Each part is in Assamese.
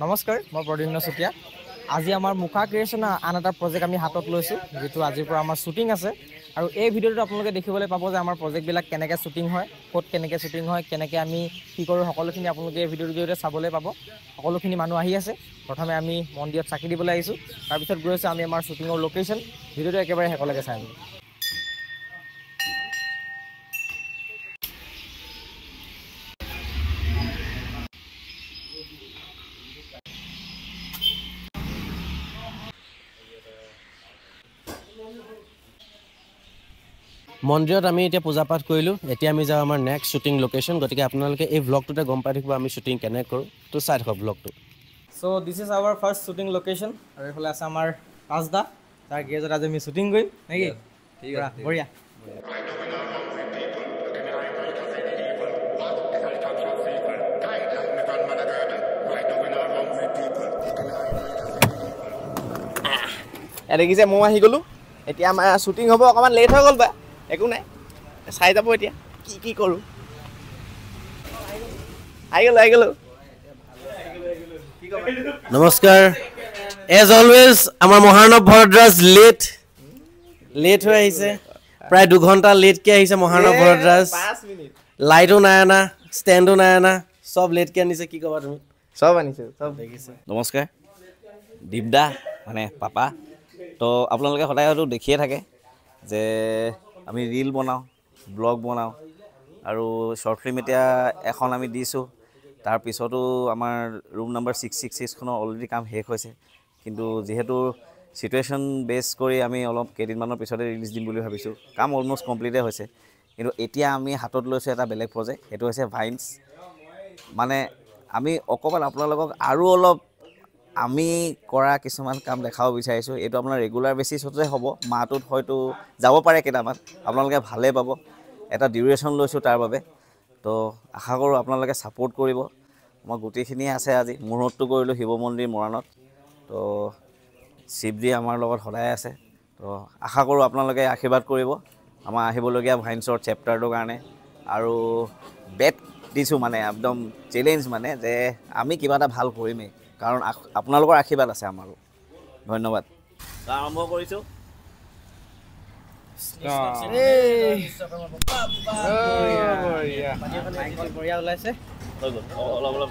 নমস্কাৰ মই প্ৰদ্যুম্ন চুতীয়া আজি আমাৰ মুখা ক্ৰিয়েশ্যনৰ আন এটা প্ৰজেক্ট আমি হাতত লৈছোঁ যেটো আজিৰ পৰা আমাৰ শ্বুটিং আছে আৰু এই ভিডিঅ'টো আপোনালোকে দেখিবলৈ পাব যে আমাৰ প্ৰজেক্টবিলাক কেনেকৈ শ্বুটিং হয় ক'ত কেনেকৈ শ্বুটিং হয় কেনেকৈ আমি কি কৰোঁ সকলোখিনি আপোনালোকে এই ভিডিঅ'টোৰ জৰিয়তে চাবলৈ পাব সকলোখিনি মানুহ আহি আছে প্ৰথমে আমি মন্দিৰত চাকি দিবলৈ আহিছোঁ তাৰপিছত গৈ আছোঁ আমি আমাৰ শ্বুটিঙৰ লোকেশ্যন ভিডিঅ'টো একেবাৰে শেষলৈকে চাই আহিব মন্দিৰত আমি এতিয়া পূজা পাঠ কৰিলোঁ এতিয়া আমি যাওঁ আমাৰ নেক্সট শ্বুটিং লোকেশ্যন গতিকে আপোনালোকে এই ভ্লগটোতে গম পাই থাকিব আমি শ্বুটিং কেনেকৈ কৰোঁ তো চাই থাকক ভ্লগটো চ' this is our first shooting location আৰু এইফালে আছে আমাৰ ৰাজদা তাৰ গেৰেজত আজি আমি শ্বুটিং কৰিম নেকি ঠিক আছে বঢ়িয়া দেখিছে মই আহি গ'লোঁ এতিয়া আমাৰ শ্বুটিং হ'ব অকণমান লেট হৈ গ'ল বা একো নাই চাই যাব এতিয়া কি কৰোঁ আহি গ'লোঁ নমস্কাৰ এজ অলৱেজ আমাৰ মহাৰ্ণৱ ভৰদ্বাজ লেট হৈ আহিছে প্ৰায় 2 ঘণ্টা লেটকৈ আহিছে মহাৰ্ণৱ ভৰদ্বাজ লাইটো নাই অনা ষ্টেণ্ডো নাই অনা চব লেটকৈ আনিছে কি ক'বা তুমি চব আনিছোঁ চব দেখিছে নমস্কাৰ দীপদা মানে পাপা তো আপোনালোকে সদায় হয়তো দেখিয়ে থাকে যে আমি ৰীল বনাওঁ ব্লগ বনাওঁ আৰু শ্বৰ্ট ফিল্ম এতিয়া এখন আমি দিছোঁ তাৰপিছতো আমাৰ ৰুম নাম্বাৰ 666খনৰ অলৰেডি কাম শেষ হৈছে কিন্তু যিহেতু চিটুৱেশ্যন বেছ কৰি আমি অলপ কেইদিনমানৰ পিছতে ৰিলিজ দিম বুলি ভাবিছোঁ কাম অলম'ষ্ট কমপ্লিটে হৈছে কিন্তু এতিয়া আমি হাতত লৈছোঁ এটা বেলেগ প্ৰজেক্ট সেইটো হৈছে ভাইন্স মানে আমি অকণমান আপোনালোকক আৰু অলপ আমি কৰা কিছুমান কাম দেখাব বিচাৰিছোঁ এইটো আপোনাৰ ৰেগুলাৰ বেচিছতে হ'ব মাহটোত হয়তো যাব পাৰে কেইটামান আপোনালোকে ভালেই পাব এটা ডিউৰেশ্যন লৈছোঁ তাৰ বাবে তো আশা কৰোঁ আপোনালোকে ছাপোৰ্ট কৰিব মই গোটেইখিনিয়ে আছে আজি মুহূৰ্তটো কৰিলোঁ শিৱ মন্দিৰ মৰাণত তো শিৱজী আমাৰ লগত সদায় আছে তো আশা কৰোঁ আপোনালোকে আশীৰ্বাদ কৰিব আমাৰ আহিবলগীয়া ভাইন্সৰ চেপ্টাৰটোৰ কাৰণে আৰু বেট দিছোঁ মানে একদম চেলেঞ্জ মানে যে আমি কিবা এটা ভাল কৰিমেই কাৰণ আপোনালোকৰ আশীৰ্বাদ আছে আমাৰো ধন্যবাদ আৰম্ভ কৰিছোঁ বঢ়িয়া ওলাইছে অলপ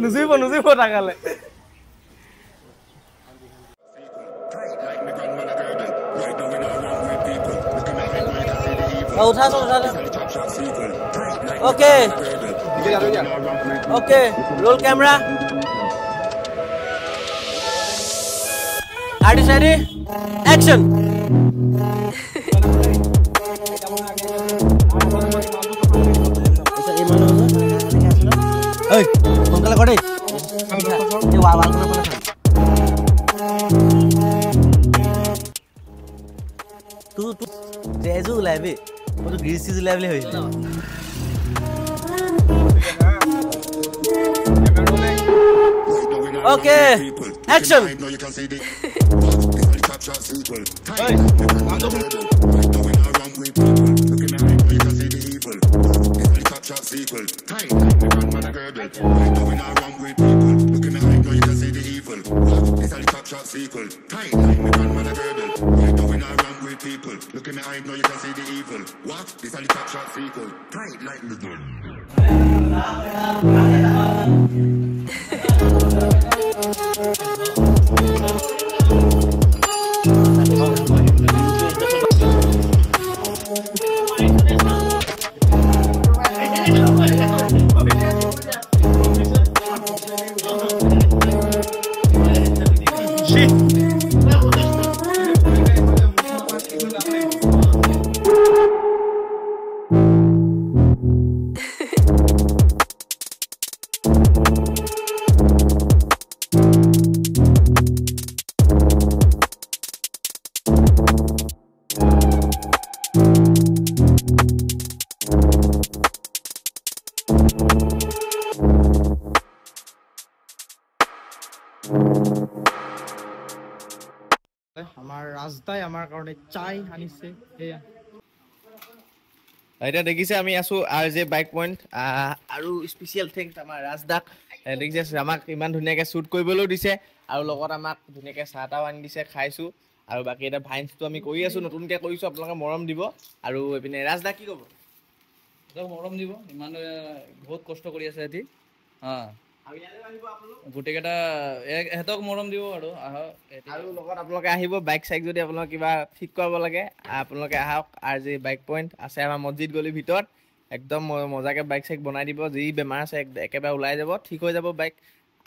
নুজুৰিব টাকালে উঠা okay roll camera artist ready action সোনকালে কৰে তেজো ওলাই বে মইতো গ্ৰীজ চিজ ওলাই বুলি ভাবিছিলোঁ okay action Look in my eye, now you can see the evil. What? This are the top shot sequel. Tight like the gun. আমাৰ ৰাজদাই আমাৰ কাৰণে চাই আনিছে এয়া এতিয়া দেখিছে আমি আছো RJ বাইক পইণ্ট আৰু স্পেচিয়েল থিংছ আমাৰ ৰাজদাক দেখিছে আমাক ইমান ধুনীয়াকৈ শ্বুট কৰিবলৈও দিছে আৰু লগত আমাক ধুনীয়াকৈ চাহ তাহ আনি দিছে খাইছোঁ আৰু বাকী এতিয়া ভাইন্সটো আমি কৰি আছোঁ নতুনকৈ কৰিছোঁ আপোনালোকে মৰম দিব আৰু এইপিনে ৰাজদা কি ক'ব মৰম দিব ইমান বহুত কষ্ট কৰি আছে সিহঁতি গোটেইকেইটা এহেঁতক মৰম দিব আৰু আৰু লগত আপোনালোকে আহিব বাইক চাইক যদি আপোনালোকে কিবা ঠিক কৰাব লাগে আপোনালোকে আহক RJ বাইক পইণ্ট আছে আমাৰ মছজিদ গলিৰ ভিতৰত একদম মজাকৈ বাইক চাইক বনাই দিব যি বেমাৰ আছে একেবাৰে ওলাই যাব ঠিক হৈ যাব বাইক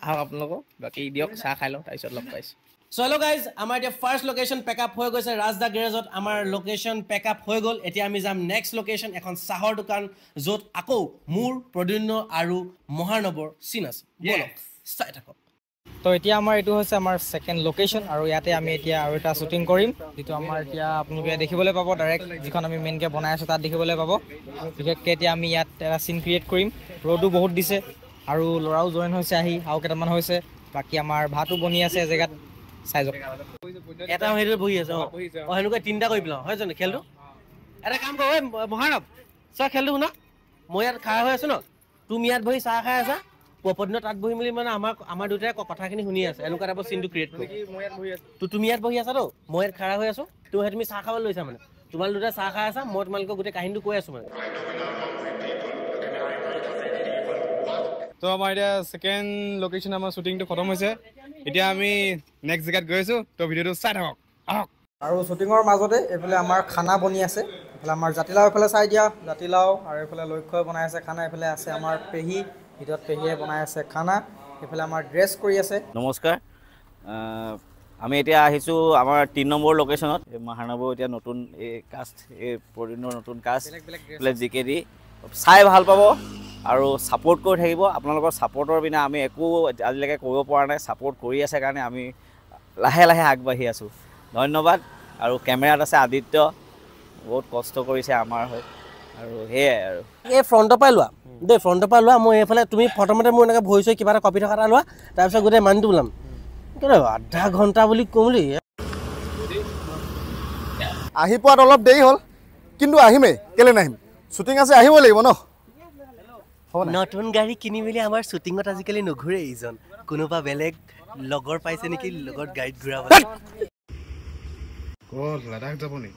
আহক আপোনালোকক বাকী দিয়ক চাহ খাই লওঁ তাৰপিছত লগ পাইছোঁ So hello guys, আমাৰ এতিয়া ফাৰ্ষ্ট লোকেশ্যন পেকআপ হৈ গৈছে ৰাজদা গেৰেজত আমাৰ লোকেশ্যন পেকআপ হৈ গ'ল এতিয়া আমি যাম নেক্সট লোকেশ্যন এখন চাহৰ দোকান য'ত আকৌ মোৰ প্ৰদ্যুন্ন আৰু মহাৰ্ণৱৰ চিন আছে বলক চাই থাকক তো এতিয়া আমাৰ এইটো হৈছে আমাৰ ছেকেণ্ড লোকেশ্যন আৰু ইয়াতে আমি এতিয়া আৰু এটা শ্বুটিং কৰিম যিটো আমাৰ এতিয়া আপোনালোকে দেখিবলৈ পাব ডাইৰেক্ট যিখন আমি মেইনকৈ বনাই আছোঁ তাত দেখিবলৈ পাব বিশেষকৈ এতিয়া আমি ইয়াত এটা চিন ক্ৰিয়েট কৰিম ৰ'দো বহুত দিছে আৰু ল'ৰাও জইন হৈছে আহি আৰু কেইটামান হৈছে বাকী আমাৰ ভাতো বনি আছে জেগাত চাই যাওক এটা হেৰিত বহি আছে সেনেকুৱা তিনিটা কৰি পেলাওঁ হয় জানো খেলটো এটা কাম কৰ মহাৰ্ণৱ চোৱা খেলটো শুনা মই ইয়াত খাই হৈ আছো ন তুমি ইয়াত বহি চাহ খাই আছা প্ৰপদিনত তাত বহি মেলি মানে আমাৰ দুটাই কথাখিনি শুনি আছে এনেকুৱা টাইপৰ চিনটো ক্ৰিয়েট কৰি তুমি ইয়াত বহি আছা তো মই ইয়াত খাৰা হৈ আছো তুমি চাহ খাবলৈ লৈছা মানে তোমালোক দুটাই চাহ খাই আছা মই তোমালোকক গোটেই কাহিনীটো কৈ আছো মানে তো আমাৰ এতিয়া ছেকেণ্ড লোকেশ্যন আমাৰ শ্বুটিংটো খতম হৈছে এতিয়া আমি নেক্সট জেগাত গৈ আছোঁ তো ভিডিঅ'টো চাই থাকক আহক আৰু শ্বুটিঙৰ মাজতে এইফালে আমাৰ খানা বনি আছে এইফালে আমাৰ জাতিলাও এইফালে চাই দিয়া জাতিলাও আৰু এইফালে লক্ষ্যই বনাই আছে খানা এইফালে আছে আমাৰ পেহী ভিতৰত পেহীয়ে বনাই আছে খানা এইফালে আমাৰ ড্ৰেছ কৰি আছে নমস্কাৰ আমি এতিয়া আহিছোঁ আমাৰ 3 নম্বৰ লোকেশ্যনত মহাৰ্ণৱৰ এতিয়া নতুন এই কাষ্ট এই প্ৰদ্যুন্নৰ নতুন কাষ্ট এইফালে JKD চাই ভাল পাব আৰু ছাপোৰ্ট কৰি থাকিব আপোনালোকৰ ছাপোৰ্টৰ বিনা আমি একো আজিলৈকে কৰিব পৰা নাই ছাপোৰ্ট কৰি আছে কাৰণে আমি লাহে লাহে আগবাঢ়ি আছোঁ ধন্যবাদ আৰু কেমেৰাত আছে আদিত্য বহুত কষ্ট কৰিছে আমাৰ হৈ আৰু সেয়াই আৰু এই ফ্ৰণ্টৰ পৰাই লোৱা দেই ফ্ৰণ্টৰ পৰা লোৱা মই এইফালে তুমি প্ৰথমতে মোৰ এনেকৈ ভৰি চৰি কিবা এটা কপি থকা এটা লোৱা তাৰপিছত গোটেই মানুহটো ওলাম কিন্তু আধা ঘণ্টা বুলি কওঁ বুলি আহি পোৱাত অলপ দেৰি হ'ল কিন্তু আহিমেই কেলে নাহিম শ্বুটিং আছে আহিব লাগিব ন নতুন গাড়ী কিনি মেলি আমাৰ শ্বুটিঙত আজিকালি নুঘূৰে ইজন কোনোবা বেলেগ লগৰ পাইছে নেকি লগত গাড়ীত ঘূৰাব লাডাখ যাব নি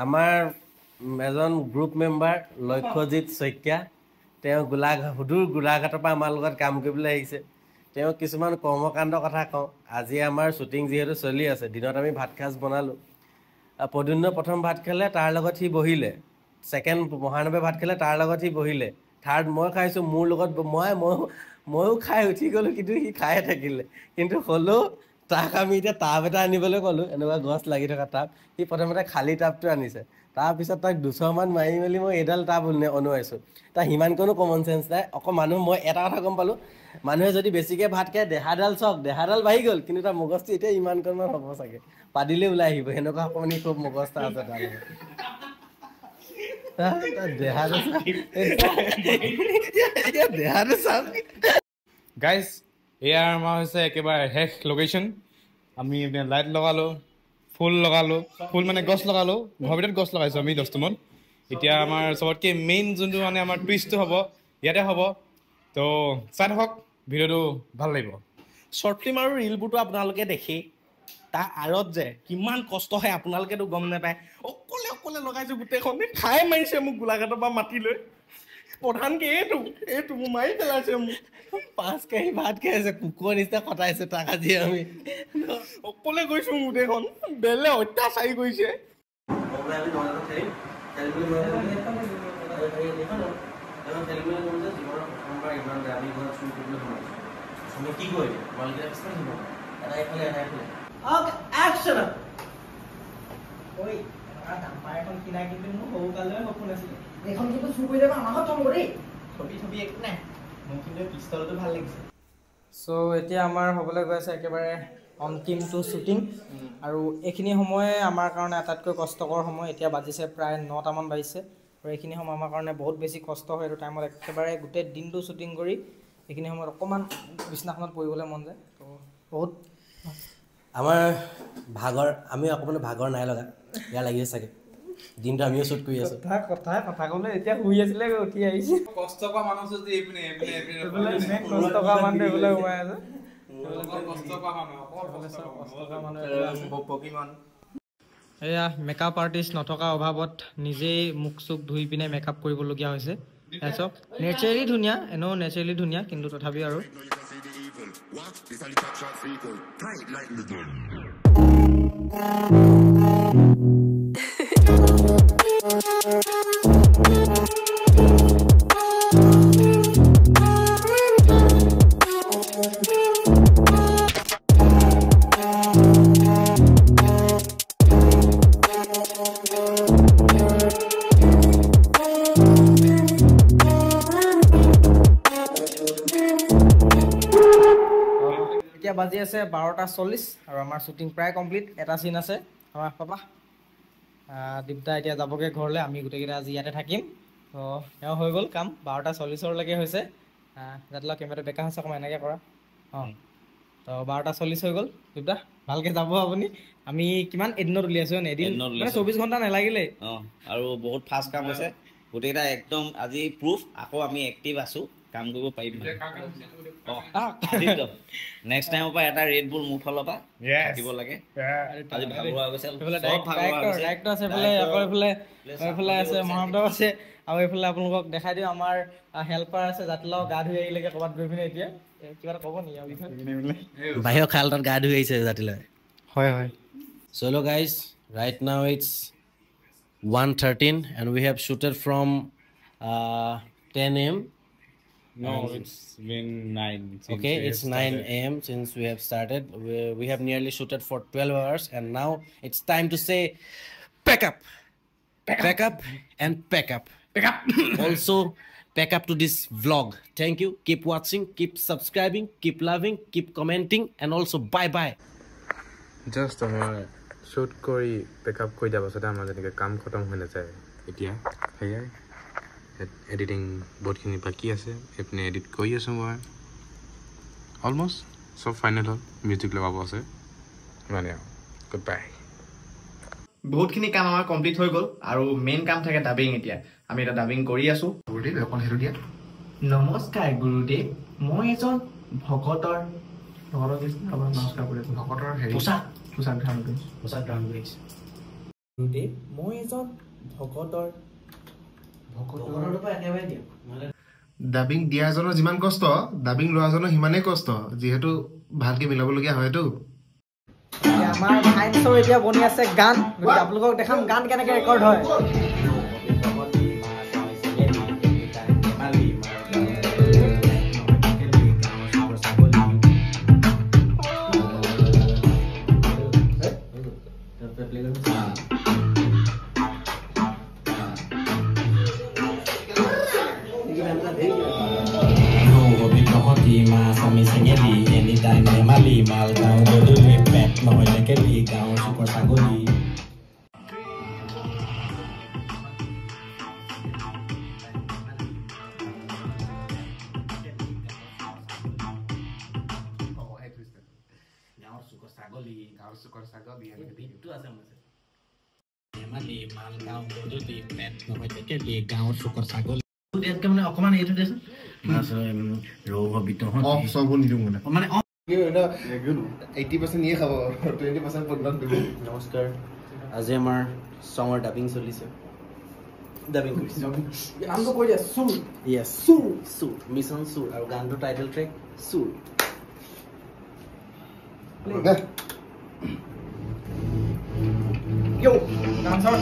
আমাৰ এজন গ্ৰুপ মেম্বাৰ লক্ষ্যজিৎ শইকীয়া তেওঁ সুদূৰ গোলাঘাটৰ পৰা আমাৰ লগত কাম কৰিবলৈ আহিছে তেওঁ কিছুমান কৰ্মকাণ্ডৰ কথা কওঁ আজি আমাৰ শ্বুটিং যিহেতু চলি আছে দিনত আমি ভাত সাজ বনালোঁ প্ৰদ্যুন্ন প্ৰথম ভাত খালে তাৰ লগত সি বহিলে ছেকেণ্ড মহাৰ্ণৱে ভাত খালে তাৰ লগত সি বহিলে থাৰ্ড মই খাইছোঁ মোৰ লগত ময়ো খাই উঠি গ'লোঁ কিন্তু সি খায়ে থাকিলে কিন্তু হ'লেও তাক আমি এতিয়া টাব এটা আনিবলৈ ক'লোঁ এনেকুৱা গছ লাগি থকা টাব সি প্ৰথমতে খালী টাবটো আনিছে তাৰপিছত তাক 200 মান মাৰি মেলি মই এইডাল টাব অনুৱাইছোঁ তাৰ সিমানকণো কমন চেঞ্চ নাই অকল মানুহ মই এটা কথা গম পালোঁ মানুহে যদি বেছিকৈ ভাত খায় দেহাডাল চাওক দেহাডাল বাঢ়ি গ'ল কিন্তু তাৰ মগজটো এতিয়া ইমানকণমান হ'ব চাগে পাদিলে ওলাই আহিব সেনেকুৱা অকণমানি খুব মগজটা আছে তাৰ গাইজ এয়া আমাৰ হৈছে একেবাৰে শেষ লোকেশ্যন আমি লাইট লগালোঁ ফুল লগালোঁ ফুল মানে গছ লগালোঁ ঘৰৰ ভিতৰত গছ লগাইছোঁ আমি 10 মান এতিয়া আমাৰ চবতকৈ মেইন যোনটো মানে আমাৰ টুইষ্টটো হ'ব ইয়াতে হ'ব তো চাই থাকক ভিডিঅ'টো ভাল লাগিব শ্বৰ্ট ফিল্ম আৰু ৰিলবোৰটো আপোনালোকে দেখেই তাৰ আঁৰত যে কিমান কষ্ট হয় আপোনালোকেতো গম নাপায় অকলে লগাইছোঁ গোটেইখন খাই মাৰিছে মোক গোলাঘাটৰ পৰা মাতি লৈ প্ৰধানকৈ এইটো মোৰ মাৰি পেলাইছে মোক 5 কেজি ভাত খাই আছে কুকুৰৰ নিচিনা কটাইছে তাক আজি আমি অকলে গৈছোঁ গোটেইখন বেলেগ অত্যাচাৰী কৰিছে কি কৰিম এখন কিনা কিন্তু মোৰ সৰু কাললৈ সপোন আছিলে এখন কিন্তু চুৰ কৰি যাবা আমাক থম কৰি ছবি একো নাই মোৰ কিন্তু পিস্তলটো ভাল লাগিছে সো এতিয়া আমাৰ হ'বলৈ গৈ আছে একেবাৰে অন্তিমটো শ্বুটিং আৰু এইখিনি সময় আমাৰ কাৰণে আটাইতকৈ কষ্টকৰ সময় এতিয়া বাজিছে প্ৰায় 9টা মান বাজিছে আৰু এইখিনি সময় আমাৰ কাৰণে বহুত বেছি কষ্ট হয় এইটো টাইমত একেবাৰে গোটেই দিনটো শ্বুটিং কৰি এইখিনি সময়ত অকণমান বিছনাখনত পৰিবলৈ মন যায় তো বহুত আমাৰ ভাগৰ আমি অকণমান ভাগৰ নাই লগা ইয়াৰ লাগিছে চাগে দিনটো আমিও শ্বুট কৰি আছোঁ কথা ক'লে এতিয়া শুই আছিলে উঠি আহিছে কষ্ট কৰা মানুহ যদি এইপিনে কষ্ট কৰা মানুহ এইফালে সোমাই আছে এয়া মেকআপ আৰ্টিষ্ট নথকা অভাৱত নিজেই মুখ চুখ ধুই পিনে মেকআপ কৰিবলগীয়া হৈছে চাওক নেচাৰেলি ধুনীয়া এনেও নেচাৰেলি ধুনীয়া কিন্তু তথাপিও আৰু What? This only top shot sequel. Tight like the gun. এতিয়া বাজি আছে 12:40 আৰু আমাৰ শ্বুটিং প্ৰায় কমপ্লিট এটা সিন আছে আমাৰ পাপা দীপদা এতিয়া যাবগে ঘৰলৈ আমি গোটেইকেইটা আজি ইয়াতে থাকিম তো এও হৈ গ'ল কাম 12:40লৈকে হৈছে যাতলা কেমেৰাটো বেকা হৈছে অকণমান এনেকৈ কৰা তো 12:40 হৈ গ'ল দীপদা ভালকৈ যাব আপুনি আমি কিমান এদিনত উলিয়াইছোঁ এদিন মানে 24 ঘণ্টা নালাগিলে আৰু বহুত ফাষ্ট কাম হৈছে গোটেইকেইটা একদম আজি প্ৰুফ আকৌ আমি এক্টিভ আছোঁ কাম কৰিব পাৰিম নেক্সট টাইমৰ পৰা এটা ৰেড বুল মোৰ ফালৰ পৰা থাকিব লাগে আজি ভাগৰুৱা গৈছে ডাইৰেক্টৰ আছে এইফালে আছে মহাদেৱ আছে আৰু এইফালে আপোনালোকক দেখাই দিওঁ আমাৰ হেল্পাৰ আছে জাতিলাও গা ধুই আহিলেগে ক'ৰবাত গৈ পিনে এতিয়া কিবা এটা ক'ব নেকি আৰু বাহিৰৰ খাল তাত গা ধুই আহিছে জাতিলৈ হয় হয় চলো guys right now it's 1:13 and we have shooted from 10 a.m. No, it's been 9. Okay, it's 9 a.m. since we have started. We have nearly shooted for 12 hours and now it's time to say pack up. Pack up and pack up. Also pack up to this vlog. Thank you. Keep watching, keep subscribing, keep loving, keep commenting and also bye bye. Just shoot কৰি পেক আপ কৰি দিয়া পাছতে আমাৰ যেনেকৈ কাম খতম হৈ নাযায় এতিয়া সেয়াই এডিটিং বহুতখিনি বাকী আছে এইপিনে এডিট কৰি আছোঁ মই অলমষ্ট চব ফাইনেল হ'ল মিউজিক লগাব আছে ইমানেই আৰু গুড বাই বহুতখিনি কাম আমাৰ কমপ্লিট হৈ গ'ল আৰু মেইন কাম থাকে ডাবিং এতিয়া আমি এটা ডাবিং কৰি আছোঁ গুৰুদেৱ অকণ সেইটো দিয়া নমস্কাৰ গুৰুদেৱ মই এজন ভকতৰ নমস্কাৰ ভকতৰ হেৰি গুৰুদেৱ মই এজন ভকতৰ ডাবিং দিয়াজনৰ যিমান কষ্ট ডাবিং লোৱাজনৰ সিমানেই কষ্ট যিহেতু ভালকৈ মিলাবলগীয়া হয়তো আমাৰ ফাইনছৰ এতিয়া বনি আছে গান আপোনালোকক দেখাম গান কেনেকৈ ৰেকৰ্ড হয় অকমান এইটো দেচোন চব নিদিওঁ মানে 80% নিয়ে খাব 20% পটনত দিব নমস্কাৰ আজি আমাৰ চঙৰ ডাবিং চলিছে ডাবিং কৰিছে নামটো কৈ দিয়া সুৰ ইয়েছ সুৰ সুৰ মিছন সুৰ আৰু গানটো টাইটেল ট্ৰেক সুৰ Yo, dancer.